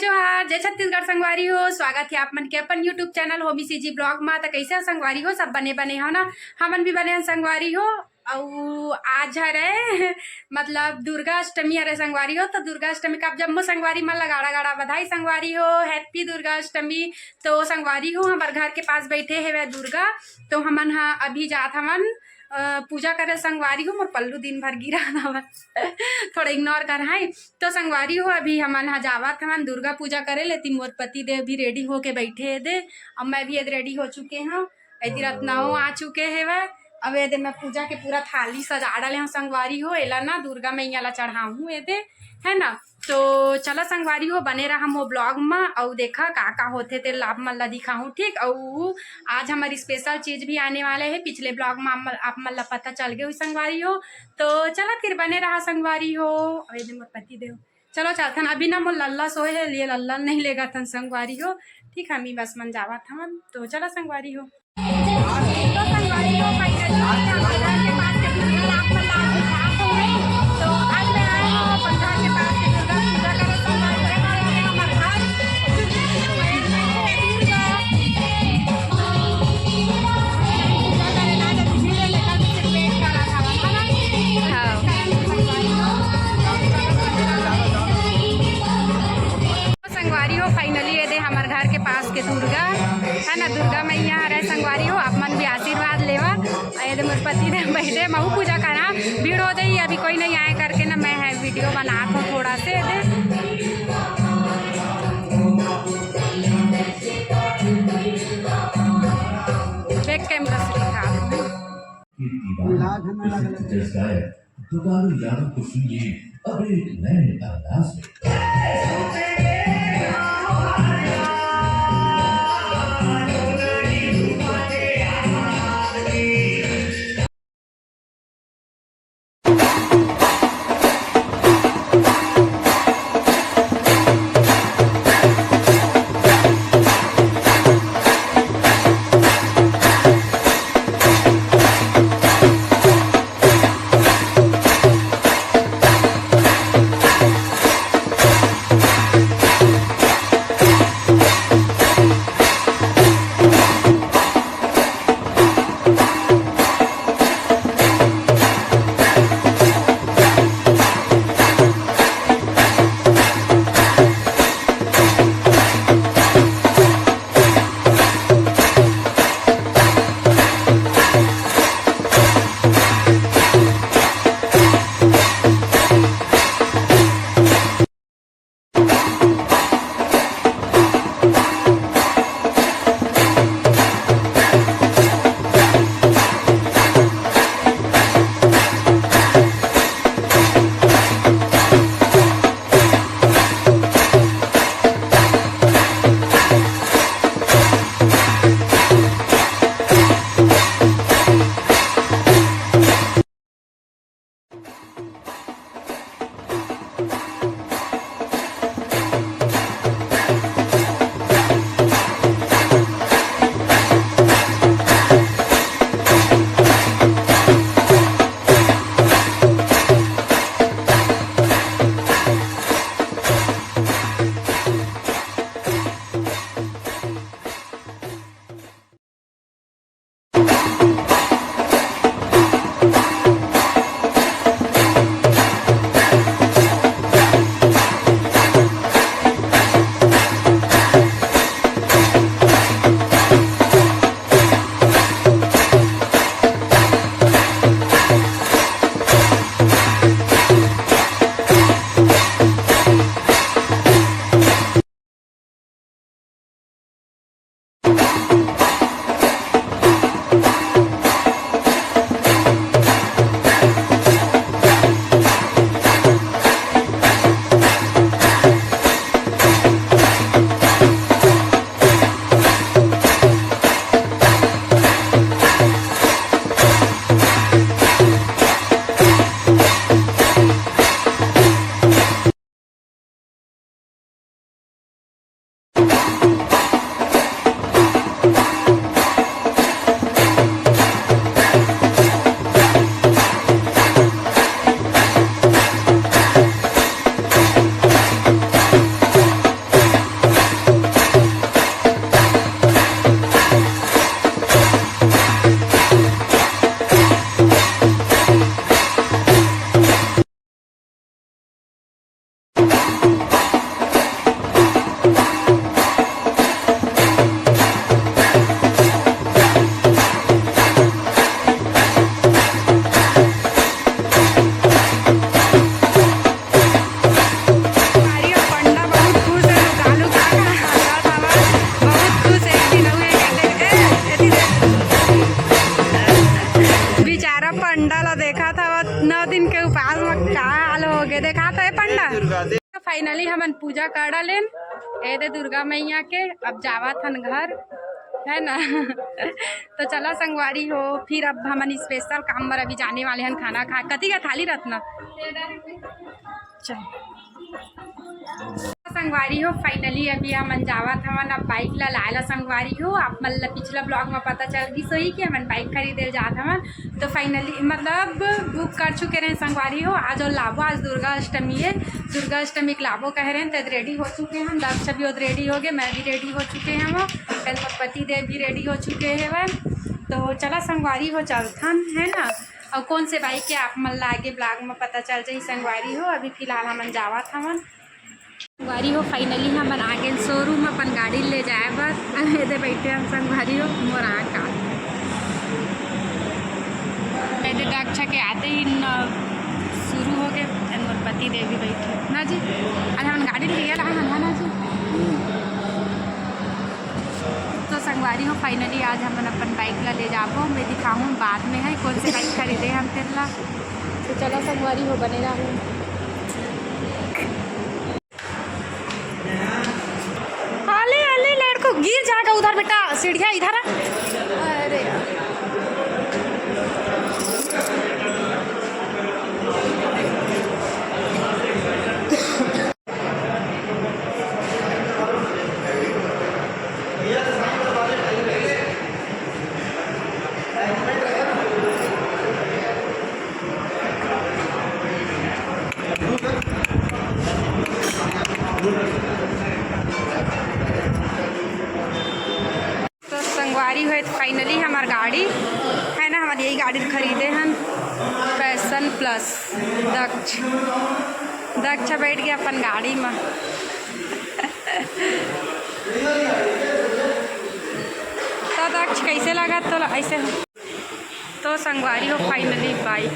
जोहार जय छत्तीसगढ़ संगवारी हो। स्वागत है आप मन के अपन यूट्यूब चैनल होमी सीजी ब्लॉग में। तो कैसे संगवारी हो, सब बने बने हो ना, हमन भी बने हैं संगवारी हो। और आज हरे मतलब दुर्गा अष्टमी हरे संगवारी हो। तो दुर्गा अष्टमी का जम्मो संगवारी मन गाड़ा गाड़ा बधाई संगवारी हो, हैप्पी दुर्गा अष्टमी। तो संगवारी हो हमारे घर के पास बैठे है वह दुर्गा, तो हमन हाँ अभी जात हमन पूजा करे संगवारी हो। मोर पल्लू दिन भर गिरा था थोड़ा इग्नोर कर है। तो संगवारी हो अभी हमन हाँ जावत हमन दुर्गा पूजा करे लेती। मोर पति देव भी रेडी होके बैठे दे, अब मैं भी रेडी हो चुके हैं। ऐसी रत्नाओं आ चुके है वह। अब ये मैं पूजा के पूरा थाली सजा डाले हूँ संगवारी हो। एला ना दुर्गा मैया ला चढ़ाऊँ ये दे है ना। तो चला संगवारी हो बने रहा हम वो ब्लॉग में और देखा का होते थे लाभ मन ला दिखाऊँ। ठीक, और आज हमारी स्पेशल चीज भी आने वाले है। पिछले ब्लॉग में आप मन ला पता चल गए हुई संगवारी हो। तो चला फिर बने रहा संगवारी हो। अरे मोर पति देव चलो चलथन अभी ना मोर लल्ला सोए है, लिए लल्ला नहीं लेगा थन संगवारी हो। ठीक, हम ही बस मन जावा था। तो चला संगवारी हो। तो संगवारी हो तो आज मैं आए हूँ अपन घर के पास के दुर्गा पूजा करे संगवारी है हमारे घर। संगवारी हो फाइनली ये दे हमारे घर के पास के दुर्गा है ना, दुर्गा मैया हरे संगवारी हो। आप मन भी आशीर्वाद लेवा। ये मोर पति ने बैठे महू पूजा करा, भीड़ हो गई अभी कोई नहीं आए करके ना मैं है वीडियो बना हूँ थोड़ा से दे। बैक कैमरा से दिखा अब एक नए अंदाज में। पूजा कर लेन ए दे दुर्गा मैया के। अब जावा थन घर है ना। तो चला संगवारी हो, फिर अब हमन स्पेशल काम पर अभी जाने वाले हैं खाना खा। कथी का थाली रत्ना चल संगवारी हो। फाइनली अभी हमन जावत हमन अब बाइक ला लायला संगवारी हो। आप मतलब पिछला ब्लॉग में पता चल गई सोई कि हमन बाइक खरीदे जात हमन। तो फाइनली मतलब बुक कर चुके रहे संगवारी हो। आज और लाभो, आज दुर्गा अष्टमी है, दुर्गा अष्टमी के लाभो कह रहे हैं। तद रेडी हो चुके हैं हम, दक्ष भी रेडी हो गए, मैं भी रेडी हो चुके हैं। वो कल पति देव भी रेडी हो चुके हैं वह। तो चला संगवारी हो चलथन है ना। और कौन से बाइक के आप मन आगे ब्लॉग में पता चल जाए संगवारी हो। अभी फिलहाल हमन जावत हमन संगवारी हो। फाइनली हमन आगे शोरूम अपन गाड़ी ले जाए बस दे बैठे हम संगवारी हो। मोर आँख का दक्षा के आते ही शुरू हो गए। मोर पति देव भी बैठे ना जी। अरे हम गाड़ी ले रहा है ना जी। तो संगवारी हो फाइनली आज हमन अपन बाइक ला ले जाबो। मैं दिखाऊँ बाद में है कौन से बाइक खरीदे हम फिर ला। तो चलो संगवारी हो बने रहो। गिर जाएगा उधर बेटा, सीढ़िया इधर है। अरे संगवारी हुए तो फाइनली हमार गाड़ी है ना, हमारी यही गाड़ी खरीदे हैं फैशन प्लस। दक्ष बैठ गया अपन गाड़ी में। तो दक्ष कैसे लगा तो ऐसे तो संगवारी हो फाइनली बाइक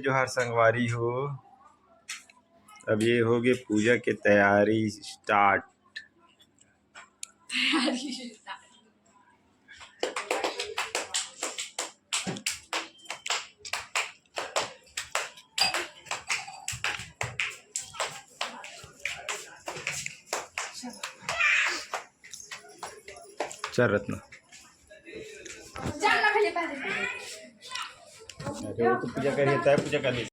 जोहार संगवारी हो। अब ये हो गए पूजा की तैयारी स्टार्ट। चल रत्ना, अरे वो तो पूजा करिए, तय पूजा कर ली।